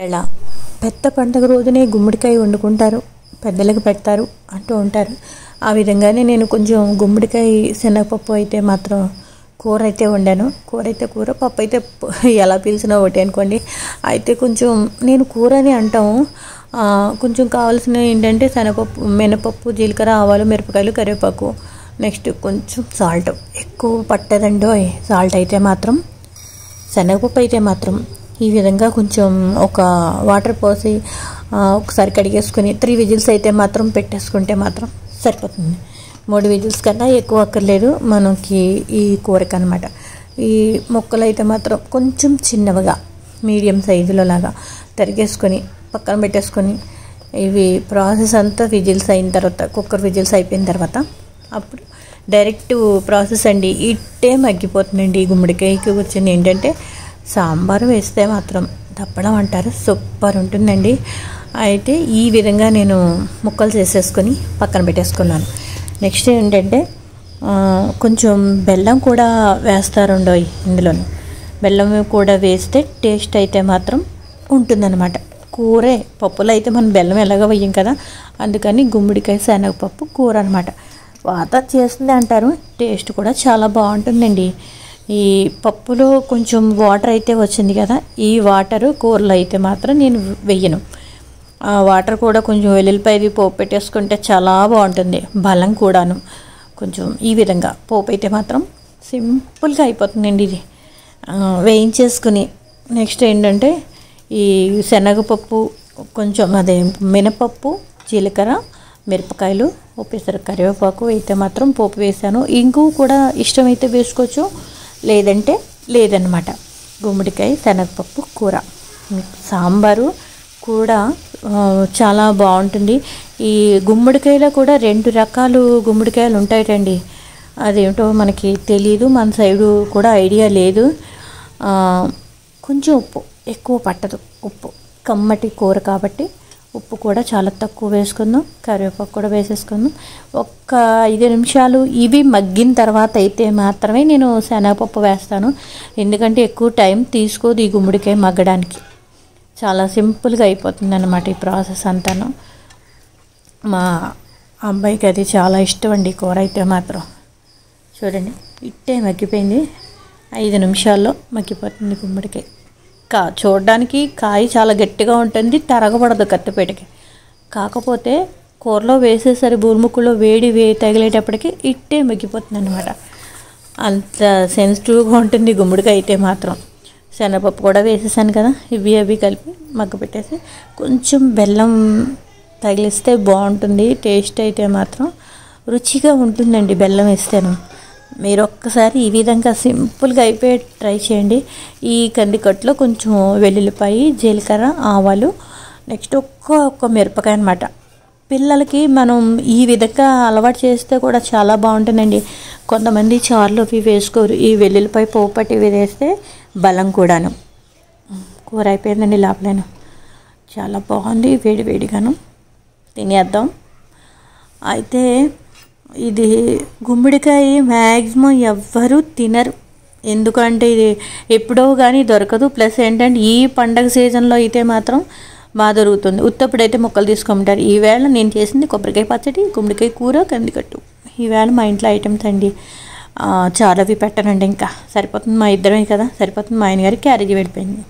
ఎలా పెద్ద పండుగ రోజునే గుమ్మడికాయ వండుకుంటారు, పెద్దలకు పెడతారు అంటూ ఉంటారు. ఆ విధంగానే నేను కొంచెం గుమ్మడికాయ శనగపప్పు అయితే మాత్రం కూర అయితే వండాను. కూర పప్పు అయితే ఎలా పిలిచినా ఒకటి అనుకోండి. అయితే కొంచెం నేను కూర అని అంటాము. కొంచెం కావాల్సినవి ఏంటంటే శనగపప్పు, మినపప్పు, జీలకర్ర, ఆవాలు, మిరపకాయలు, కరివేపాకు, నెక్స్ట్ కొంచెం సాల్ట్. ఎక్కువ పట్టదండో సాల్ట్ అయితే మాత్రం. శనగపప్పు అయితే మాత్రం ఈ విధంగా కొంచెం ఒక వాటర్ పోసి ఒకసారి కడిగేసుకుని 3 విజిల్స్ అయితే మాత్రం పెట్టేసుకుంటే మాత్రం సరిపోతుంది. 3 విజిల్స్ కన్నా ఎక్కువ అక్కర్లేదు మనకి ఈ కూరకి అనమాట. ఈ ముక్కలు అయితే మాత్రం కొంచెం చిన్నవిగా మీడియం సైజులో లాగా తరిగేసుకొని పక్కన పెట్టేసుకొని ఇవి ప్రాసెస్ అంతా విజిల్స్ అయిన తర్వాత, కుక్కర్ విజిల్స్ అయిపోయిన తర్వాత అప్పుడు డైరెక్ట్ ప్రాసెస్ అండి. ఇట్టే మగ్గిపోతుందండి. ఈ గుమ్మడికాయకి వచ్చింది ఏంటంటే సాంబారు వేస్తే మాత్రం తప్పడం అంటారు, సూపర్ ఉంటుందండి. అయితే ఈ విధంగా నేను ముక్కలు చేసేసుకొని పక్కన పెట్టేసుకున్నాను. నెక్స్ట్ ఏంటంటే కొంచెం బెల్లం కూడా వేస్తారండో ఇందులోని. బెల్లం కూడా వేస్తే టేస్ట్ అయితే మాత్రం ఉంటుందన్నమాట. కూరే పప్పులో అయితే మనం బెల్లం ఎలాగో వేయం కదా, అందుకని గుమ్మడికాయ శనగపప్పు కూర అనమాట. వాత చేస్తుంది అంటారు, టేస్ట్ కూడా చాలా బాగుంటుందండి. ఈ పప్పులో కొంచెం వాటర్ అయితే వచ్చింది కదా, ఈ వాటర్ కూరలో అయితే మాత్రం నేను వెయ్యను. ఆ వాటర్ కూడా కొంచెం వెల్లుల్లిపాయది పోపు పెట్టేసుకుంటే చాలా బాగుంటుంది, బలం కూడాను. కొంచెం ఈ విధంగా పోపు అయితే మాత్రం సింపుల్గా అయిపోతుందండి. ఇది వేయించేసుకుని నెక్స్ట్ ఏంటంటే ఈ శనగపప్పు, కొంచెం అదే మినపప్పు, జీలకర్ర, మిరపకాయలు, ఒకేసారి కరివేపాకు అయితే మాత్రం పోపు వేసాను. ఇంగు కూడా ఇష్టమైతే వేసుకోవచ్చు, లేదంటే లేదన్నమాట. గుమ్మడికాయ శనగపప్పు కూర, సాంబారు కూడా చాలా బాగుంటుంది. ఈ గుమ్మడికాయలో కూడా 2 రకాలు గుమ్మడికాయలు ఉంటాయటండి. అదేమిటో మనకి తెలీదు, మన సైడు కూడా ఐడియా లేదు. కొంచెం ఉప్పు ఎక్కువ పట్టదు, ఉప్పు కమ్మటి కూర కాబట్టి ఉప్పు కూడా చాలా తక్కువ వేసుకుందాం. కరివేపాకు కూడా వేసేసుకుందాం. ఒక్క 5 నిమిషాలు ఇవి మగ్గిన తర్వాత అయితే మాత్రమే నేను శనగపప్పు వేస్తాను. ఎందుకంటే ఎక్కువ టైం తీసుకోదు ఈ గుమ్మడికాయ మగ్గడానికి. చాలా సింపుల్గా అయిపోతుంది అన్నమాట ఈ ప్రాసెస్ అంతాను. మా అబ్బాయికి అది చాలా ఇష్టం అండి కూర అయితే మాత్రం. చూడండి ఇట్టే మగ్గిపోయింది, 5 నిమిషాల్లో మగ్గిపోతుంది గుమ్మడికాయ. చూడడానికి కాయ చాలా గట్టిగా ఉంటుంది, తరగబడదు కత్తిపేటకి. కాకపోతే కూరలో వేసేసరి బూరుముక్కులో వేడి తగిలేటప్పటికి ఇట్టే మగ్గిపోతుంది అనమాట. అంత సెన్సిటివ్గా ఉంటుంది గుమ్మడికాయ అయితే మాత్రం. శనగపప్పు కూడా వేసేసాను కదా, ఇవి కలిపి మగ్గ పెట్టేసి కొంచెం బెల్లం తగిలిస్తే బాగుంటుంది. టేస్ట్ అయితే మాత్రం రుచిగా ఉంటుందండి బెల్లం వేస్తేను. మీరు ఒక్కసారి ఈ విధంగా సింపుల్గా అయిపోయి ట్రై చేయండి. ఈ కందికట్లో కొంచెం వెల్లుల్లిపాయ, జీలకర్ర, ఆవాలు, నెక్స్ట్ ఒక్క మిరపకాయ అనమాట. పిల్లలకి మనం ఈ విధంగా అలవాటు చేస్తే కూడా చాలా బాగుంటుందండి. కొంతమంది చారులో ఇవి వేసుకోరు, ఈ వెల్లుల్లిపాయ పోపు పట్టి ఇవి వేస్తే బలం కూడాను. కూర అయిపోయిందండి లోపలేను, చాలా బాగుంది. వేడిగాను తినేద్దాం. అయితే ఇది గుమ్మడికాయ మ్యాక్సిమం ఎవ్వరూ తినరు, ఎందుకంటే ఇది ఎప్పుడో కానీ దొరకదు. ప్లస్ ఏంటంటే ఈ పండగ సీజన్లో అయితే మాత్రం బాగా దొరుకుతుంది. ఉత్తప్పుడైతే మొక్కలు తీసుకుంటారు. ఈవేళ నేను చేసింది కొబ్బరికాయ పచ్చడి, గుమ్మడికాయ కూర, కందికట్టు. ఈవేళ మా ఇంట్లో ఐటమ్స్ అండి. చాలా అవి పెట్టనండి, ఇంకా సరిపోతుంది. మా ఇద్దరమే కదా సరిపోతుంది. మా ఆయన గారికి క్యారేజీ వెళ్ళిపోయింది.